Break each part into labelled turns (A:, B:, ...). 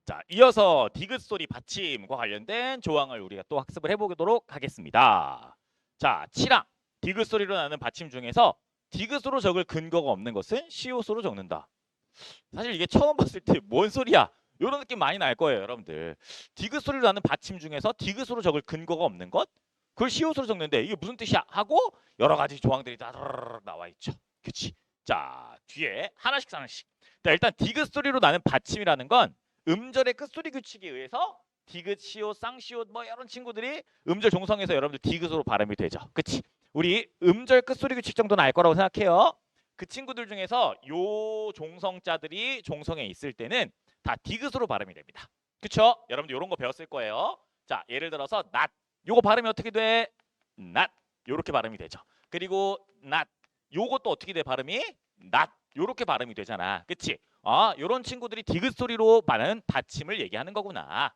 A: 자, 이어서 디귿 소리 받침과 관련된 조항을 우리가 또 학습을 해보도록 하겠습니다. 자, 7항 디귿 소리로 나는 받침 중에서 디귿으로 적을 근거가 없는 것은 시옷으로 적는다. 사실 이게 처음 봤을 때 뭔 소리야? 이런 느낌 많이 날 거예요, 여러분들. 디귿 소리로 나는 받침 중에서 디귿으로 적을 근거가 없는 것? 그걸 시옷으로 적는데 이게 무슨 뜻이야? 하고 여러 가지 조항들이 다 나와 있죠. 그치? 자, 뒤에 하나씩 하나씩. 자, 일단 디귿 소리로 나는 받침이라는 건 음절의 끝소리 규칙에 의해서 디귿, 시옷, 쌍시옷 뭐 이런 친구들이 음절 종성에서 여러분들 디귿으로 발음이 되죠. 그치? 우리 음절 끝소리 규칙 정도는 알 거라고 생각해요. 그 친구들 중에서 요 종성자들이 종성에 있을 때는 다 디귿으로 발음이 됩니다. 그쵸? 여러분들 이런 거 배웠을 거예요. 자, 예를 들어서 낫. 요거 발음이 어떻게 돼? 낫. 요렇게 발음이 되죠. 그리고 낫. 요것도 어떻게 돼 발음이? 낫. 요렇게 발음이 되잖아. 그치? 요런 친구들이 디귿 소리로 말하는 받침을 얘기하는 거구나.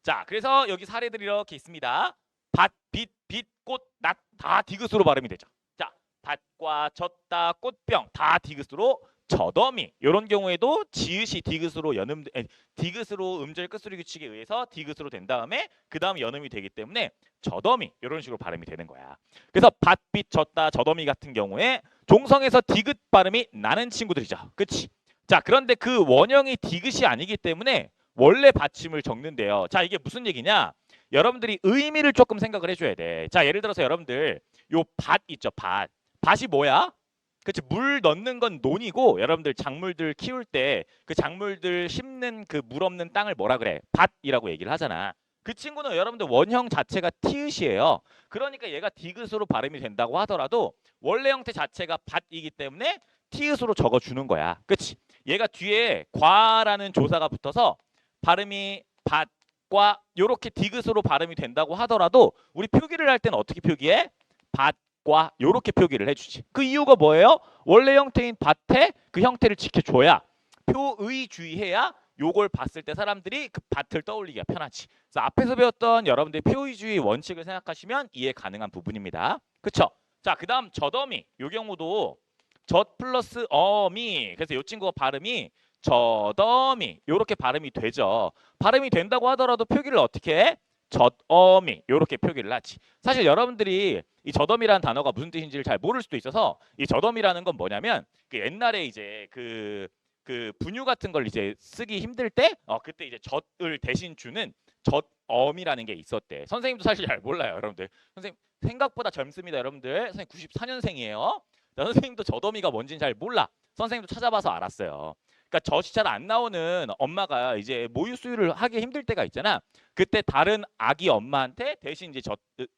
A: 자, 그래서 여기 사례들이 이렇게 있습니다. 밭, 빛, 빛, 꽃, 낫 다 디귿으로 발음이 되죠. 자, 밭과 젖다, 꽃병 다 디귿으로 젖어미 이런 경우에도 지읒이 디귿으로 디귿으로 음절 끝소리 규칙에 의해서 디귿으로 된 다음에 그 다음 연음이 되기 때문에 젖어미 이런 식으로 발음이 되는 거야. 그래서 밭, 빛, 젖다, 젖어미 같은 경우에 종성에서 디귿 발음이 나는 친구들이죠. 그치? 자, 그런데 그 원형이 디귿이 아니기 때문에 원래 받침을 적는데요. 자, 이게 무슨 얘기냐? 여러분들이 의미를 조금 생각을 해줘야 돼. 자, 예를 들어서 여러분들 요 밭 있죠, 밭. 밭이 뭐야? 그치, 물 넣는 건 논이고 여러분들 작물들 키울 때 그 작물들 심는 그 물 없는 땅을 뭐라 그래? 밭이라고 얘기를 하잖아. 그 친구는 여러분들 원형 자체가 티읕이에요. 그러니까 얘가 디귿으로 발음이 된다고 하더라도 원래 형태 자체가 밭이기 때문에 티읕으로 적어주는 거야. 그치? 얘가 뒤에 과라는 조사가 붙어서 발음이 밭과 요렇게 디귿으로 발음이 된다고 하더라도 우리 표기를 할 때는 어떻게 표기해? 밭과 요렇게 표기를 해주지. 그 이유가 뭐예요? 원래 형태인 밭의 그 형태를 지켜줘야 표의주의해야 요걸 봤을 때 사람들이 그 밭을 떠올리기가 편하지. 그래서 앞에서 배웠던 여러분들의 표의주의 원칙을 생각하시면 이해 가능한 부분입니다. 그쵸? 자, 그 다음 젖어미. 요 경우도 젖 플러스 어미. 그래서 요 친구가 발음이 젖어미. 요렇게 발음이 되죠. 발음이 된다고 하더라도 표기를 어떻게 해? 젖어미. 요렇게 표기를 하지. 사실 여러분들이 이 젖어미라는 단어가 무슨 뜻인지를 잘 모를 수도 있어서 이 젖어미라는 건 뭐냐면 그 옛날에 이제 그 분유 같은 걸 이제 쓰기 힘들 때 그때 이제 젖을 대신 주는 젖어미라는 게 있었대. 선생님도 사실 잘 몰라요, 여러분들. 선생님 생각보다 젊습니다, 여러분들. 선생님 94년생이에요. 선생님도 젖어미가 뭔지는 잘 몰라. 선생님도 찾아봐서 알았어요. 그러니까 젖이 잘 안 나오는 엄마가 이제 모유 수유를 하기 힘들 때가 있잖아. 그때 다른 아기 엄마한테 대신 이제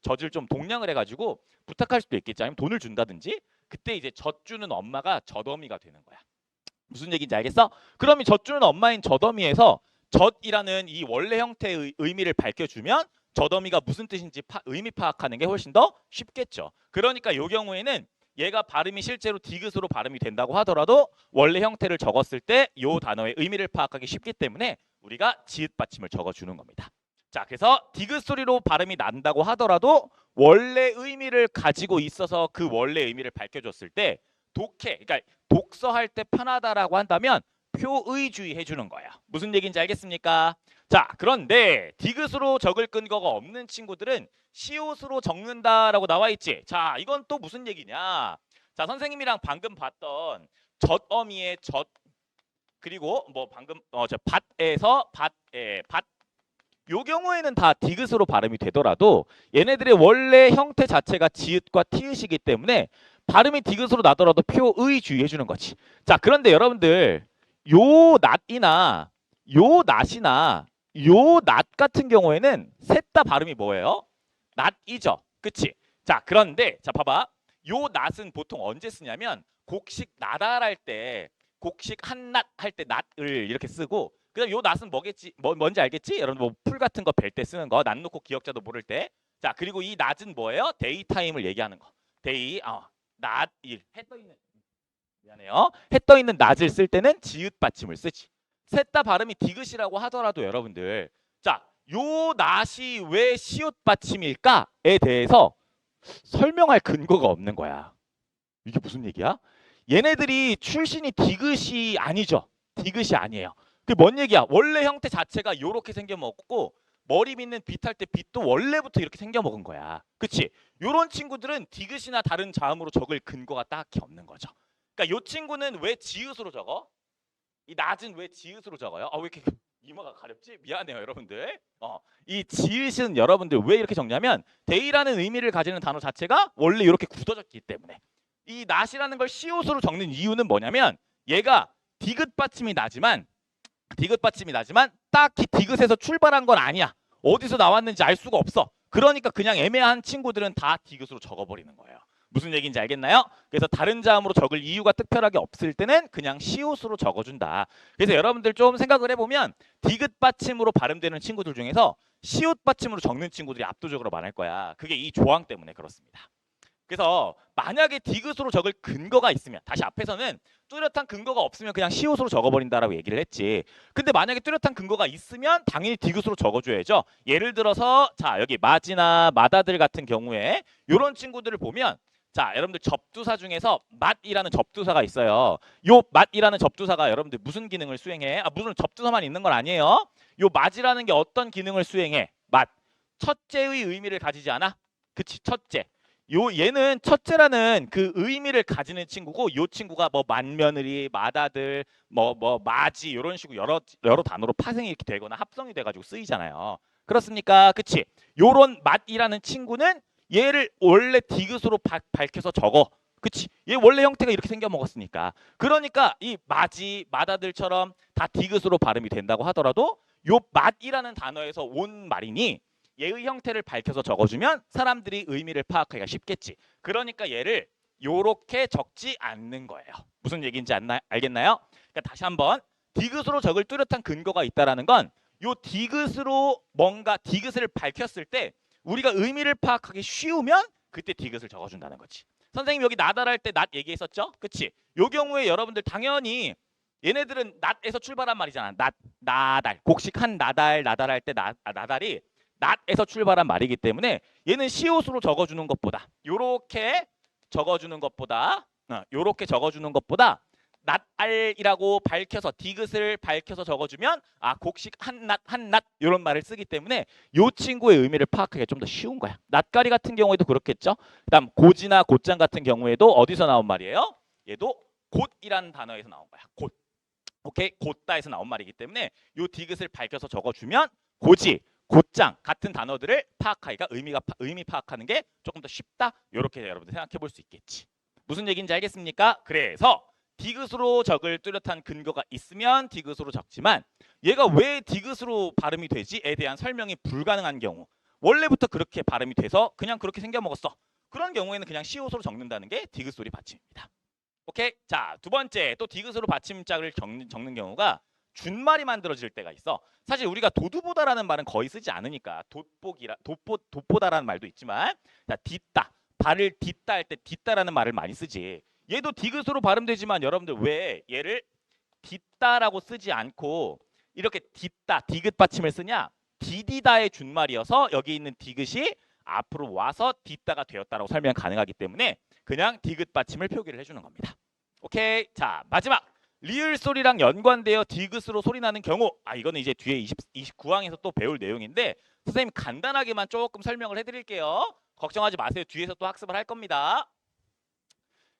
A: 젖을 좀 동량을 해가지고 부탁할 수도 있겠지. 아니면 돈을 준다든지. 그때 이제 젖 주는 엄마가 젖어미가 되는 거야. 무슨 얘기인지 알겠어? 그럼 이 젖 주는 엄마인 젖어미에서 젖이라는 이 원래 형태의 의미를 밝혀주면 젖어미가 무슨 뜻인지 의미 파악하는 게 훨씬 더 쉽겠죠. 그러니까 이 경우에는 얘가 발음이 실제로 디귿으로 발음이 된다고 하더라도 원래 형태를 적었을 때 이 단어의 의미를 파악하기 쉽기 때문에 우리가 지읒 받침을 적어주는 겁니다. 자, 그래서 디귿 소리로 발음이 난다고 하더라도 원래 의미를 가지고 있어서 그 원래 의미를 밝혀줬을 때 독해, 그러니까 독서할 때 편하다라고 한다면 표의주의 해주는 거야. 무슨 얘기인지 알겠습니까? 자, 그런데 디귿으로 적을 근거가 없는 친구들은 시옷으로 적는다라고 나와 있지. 자, 이건 또 무슨 얘기냐? 자, 선생님이랑 방금 봤던 젖어미의 젖 그리고 뭐 방금 저 밭에서 밭 요 경우에는 다 디귿으로 발음이 되더라도 얘네들의 원래 형태 자체가 지읒과 티읕이기 때문에 발음이 디귿으로 나더라도 표의 주의해 주는 거지. 자, 그런데 여러분들 요 낫이나 요 낫이나 요 낫 같은 경우에는 셋 다 발음이 뭐예요? 낫이죠. 그치? 자, 그런데 자 봐봐. 요 낫은 보통 언제 쓰냐면 곡식 나달할 때 곡식 한낫 할 때 낫을 이렇게 쓰고 그다음 요 낫은 뭐겠지? 뭔지 알겠지? 여러분 뭐 풀 같은 거 벨 때 쓰는 거, 낫 놓고 기억자도 모를 때. 자, 그리고 이 낫은 뭐예요? 데이 타임을 얘기하는 거. 데이 낫일 해 떠 있는 미안해요. 해 떠 있는 낫을 쓸 때는 지읒 받침을 쓰지. 셋 다 발음이 디귿이라고 하더라도 여러분들 자, 요 낫이 왜 시옷 받침일까에 대해서 설명할 근거가 없는 거야. 이게 무슨 얘기야? 얘네들이 출신이 디귿이 아니죠. 디귿이 아니에요. 그게 뭔 얘기야? 원래 형태 자체가 요렇게 생겨 먹고 머리 밑는 빛할 때 빛도 원래부터 이렇게 생겨 먹은 거야. 그치? 요런 친구들은 디귿이나 다른 자음으로 적을 근거가 딱히 없는 거죠. 그러니까 요 친구는 왜 지읒으로 적어? 이 낮은 왜 지읒으로 적어요? 왜 이렇게 이마가 가렵지? 미안해요, 여러분들. 이 지읒은 여러분들 왜 이렇게 적냐면 데이라는 의미를 가지는 단어 자체가 원래 이렇게 굳어졌기 때문에. 이 낫이라는 걸 시옷으로 적는 이유는 뭐냐면 얘가 디귿 받침이 나지만 딱히 디귿에서 출발한 건 아니야. 어디서 나왔는지 알 수가 없어. 그러니까 그냥 애매한 친구들은 다 디귿으로 적어버리는 거예요. 무슨 얘기인지 알겠나요? 그래서 다른 자음으로 적을 이유가 특별하게 없을 때는 그냥 시옷으로 적어준다. 그래서 여러분들 좀 생각을 해보면 디귿 받침으로 발음되는 친구들 중에서 시옷 받침으로 적는 친구들이 압도적으로 많을 거야. 그게 이 조항 때문에 그렇습니다. 그래서 만약에 디귿으로 적을 근거가 있으면, 다시 앞에서는 뚜렷한 근거가 없으면 그냥 시옷으로 적어버린다라고 얘기를 했지. 근데 만약에 뚜렷한 근거가 있으면 당연히 디귿으로 적어줘야죠. 예를 들어서 자 여기 마지나 마다들 같은 경우에 이런 친구들을 보면 자 여러분들 접두사 중에서 맛이라는 접두사가 있어요. 요 맛이라는 접두사가 여러분들 무슨 기능을 수행해? 무슨 접두사만 있는 건 아니에요. 요 맛이라는 게 어떤 기능을 수행해? 맛. 첫째의 의미를 가지지 않아? 그치, 첫째. 얘는 첫째라는 그 의미를 가지는 친구고 요 친구가 뭐 맏며느리, 맏아들, 뭐 마지 이런 식으로 여러 단어로 파생이 이렇게 되거나 합성이 돼가지고 쓰이잖아요. 그렇습니까? 그치? 요런 맏이라는 친구는 얘를 원래 디귿으로 밝혀서 적어. 그치? 얘 원래 형태가 이렇게 생겨 먹었으니까. 그러니까 이 마지, 맏아들처럼 다 디귿으로 발음이 된다고 하더라도 요 맏이라는 단어에서 온 말이니 얘의 형태를 밝혀서 적어주면 사람들이 의미를 파악하기가 쉽겠지. 그러니까 얘를 요렇게 적지 않는 거예요. 무슨 얘기인지 알겠나요? 그러니까 다시 한번 디귿으로 적을 뚜렷한 근거가 있다라는 건 요 디귿으로 뭔가 디귿을 밝혔을 때 우리가 의미를 파악하기 쉬우면 그때 디귿을 적어준다는 거지. 선생님 여기 나달할 때 낫 얘기했었죠? 그치? 요 경우에 여러분들 당연히 얘네들은 낫에서 출발한 말이잖아. 나달. 곡식 한 나달할 때 나달이 낫에서 출발한 말이기 때문에 얘는 시옷으로 적어주는 것보다 요렇게 적어주는 것보다 낫알이라고 밝혀서 디귿을 밝혀서 적어주면 곡식 한낫 이런 말을 쓰기 때문에 요 친구의 의미를 파악하기가 좀 더 쉬운 거야. 낫가리 같은 경우에도 그렇겠죠. 그다음 고지나 곧장 같은 경우에도 어디서 나온 말이에요? 얘도 곧이라는 단어에서 나온 거야. 곧. 오케이, 곧다에서 나온 말이기 때문에 요 디귿을 밝혀서 적어주면 고지, 곧장 같은 단어들을 파악하기가 의미 파악하는 게 조금 더 쉽다. 이렇게 여러분들 생각해 볼 수 있겠지. 무슨 얘기인지 알겠습니까? 그래서 디귿으로 적을 뚜렷한 근거가 있으면 디귿으로 적지만 얘가 왜 디귿으로 발음이 되지에 대한 설명이 불가능한 경우, 원래부터 그렇게 발음이 돼서 그냥 그렇게 생겨 먹었어. 그런 경우에는 그냥 시옷으로 적는다는 게 디귿 소리 받침입니다. 오케이. 자, 두 번째 또 디귿으로 받침짝을 적는 경우가 준말이 만들어질 때가 있어. 사실 우리가 도두보다라는 말은 거의 쓰지 않으니까 돋보다라는 말도 있지만 자, 딛다. 발을 딛다 할 때 딛다라는 말을 많이 쓰지. 얘도 디귿으로 발음되지만 여러분들 왜 얘를 딛다라고 쓰지 않고 이렇게 딛다, 디귿 받침을 쓰냐? 디디다의 준말이어서 여기 있는 디귿이 앞으로 와서 딛다가 되었다라고 설명 가능하기 때문에 그냥 디귿 받침을 표기를 해주는 겁니다. 오케이. 자, 마지막. 리을 소리랑 연관되어 디귿으로 소리 나는 경우. 이거는 이제 뒤에 29항에서 또 배울 내용인데 선생님 간단하게만 조금 설명을 해드릴게요. 걱정하지 마세요. 뒤에서 또 학습을 할 겁니다.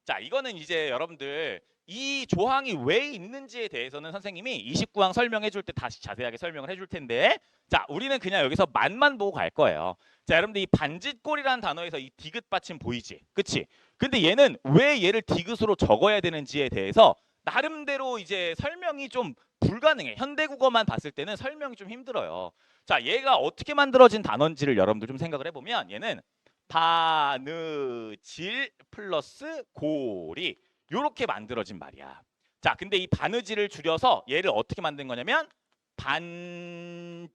A: 자, 이거는 이제 여러분들 이 조항이 왜 있는지에 대해서는 선생님이 29항 설명해 줄 때 다시 자세하게 설명을 해줄 텐데 자, 우리는 그냥 여기서 맛만 보고 갈 거예요. 자, 여러분들 이 반짓골이라는 단어에서 이 디귿 받침 보이지? 그치? 근데 얘는 왜 얘를 디귿으로 적어야 되는지에 대해서 나름대로 이제 설명이 좀 불가능해. 현대국어만 봤을 때는 설명이 좀 힘들어요. 자, 얘가 어떻게 만들어진 단어인지를 여러분들 좀 생각을 해보면 얘는 바느질 플러스 고리 요렇게 만들어진 말이야. 자, 근데 이 바느질을 줄여서 얘를 어떻게 만든 거냐면 반질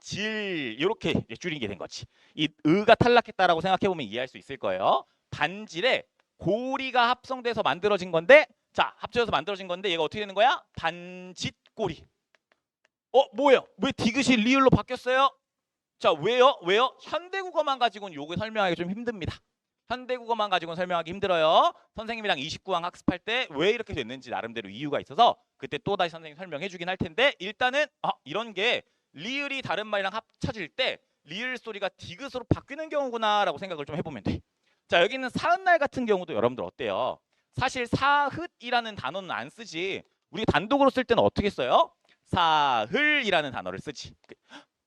A: 이렇게 줄이게 된 거지. 이 의가 탈락했다라고 생각해보면 이해할 수 있을 거예요. 반질에 고리가 합성돼서 만들어진 건데 자, 합쳐져서 만들어진 건데 얘가 어떻게 되는 거야? 반짓고리. 뭐예요? 왜 디귿이 리을로 바뀌었어요? 자, 왜요? 현대국어만 가지고는 요거 설명하기 좀 힘듭니다. 현대국어만 가지고는 설명하기 힘들어요. 선생님이랑 29항 학습할 때 왜 이렇게 됐는지 나름대로 이유가 있어서 그때 또 다시 선생님 설명해 주긴 할 텐데, 일단은 이런 게 리을이 다른 말이랑 합쳐질 때 리을 소리가 디귿으로 바뀌는 경우구나라고 생각을 좀 해보면 돼. 자, 여기 있는 사흔날 같은 경우도 여러분들 어때요? 사실 사흔이라는 단어는 안 쓰지. 우리가 단독으로 쓸 때는 어떻게 써요? 사흘이라는 단어를 쓰지.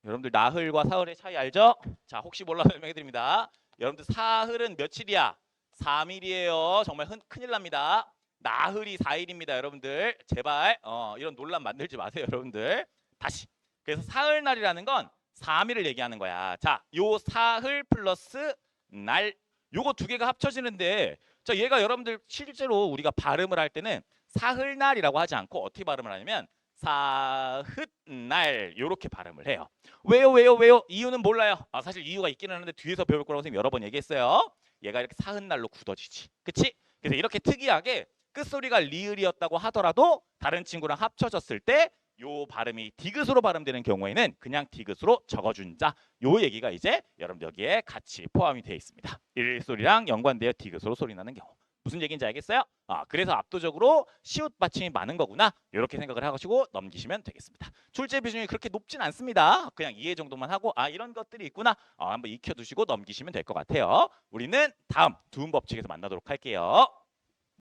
A: 여러분들 나흘과 사흘의 차이 알죠? 자, 혹시 몰라 설명해 드립니다. 여러분들 사흘은 며칠이야? 3일이에요. 정말 큰일 납니다. 나흘이 4일입니다. 여러분들 제발 이런 논란 만들지 마세요. 여러분들 다시. 그래서 사흘날이라는 건 3일을 얘기하는 거야. 자, 요 사흘 플러스 날, 요거 두 개가 합쳐지는데, 자, 얘가 여러분들 실제로 우리가 발음을 할 때는 사흘날이라고 하지 않고 어떻게 발음을 하냐면 사흘날 요렇게 발음을 해요. 왜요? 이유는 몰라요. 사실 이유가 있기는 하는데 뒤에서 배울 거라고 선생님 여러 번 얘기했어요. 얘가 이렇게 사흔날로 굳어지지. 그치? 그래서 이렇게 특이하게 끝소리가 리을이었다고 하더라도 다른 친구랑 합쳐졌을 때 요 발음이 디귿으로 발음되는 경우에는 그냥 디귿으로 적어준 자. 요 얘기가 이제 여러분들 여기에 같이 포함이 되어 있습니다. 일소리랑 연관되어 디귿으로 소리 나는 경우. 무슨 얘기인지 알겠어요? 그래서 압도적으로 시옷 받침이 많은 거구나. 이렇게 생각을 하시고 넘기시면 되겠습니다. 출제 비중이 그렇게 높진 않습니다. 그냥 이해 정도만 하고 이런 것들이 있구나. 한번 익혀두시고 넘기시면 될 것 같아요. 우리는 다음 두음 법칙에서 만나도록 할게요.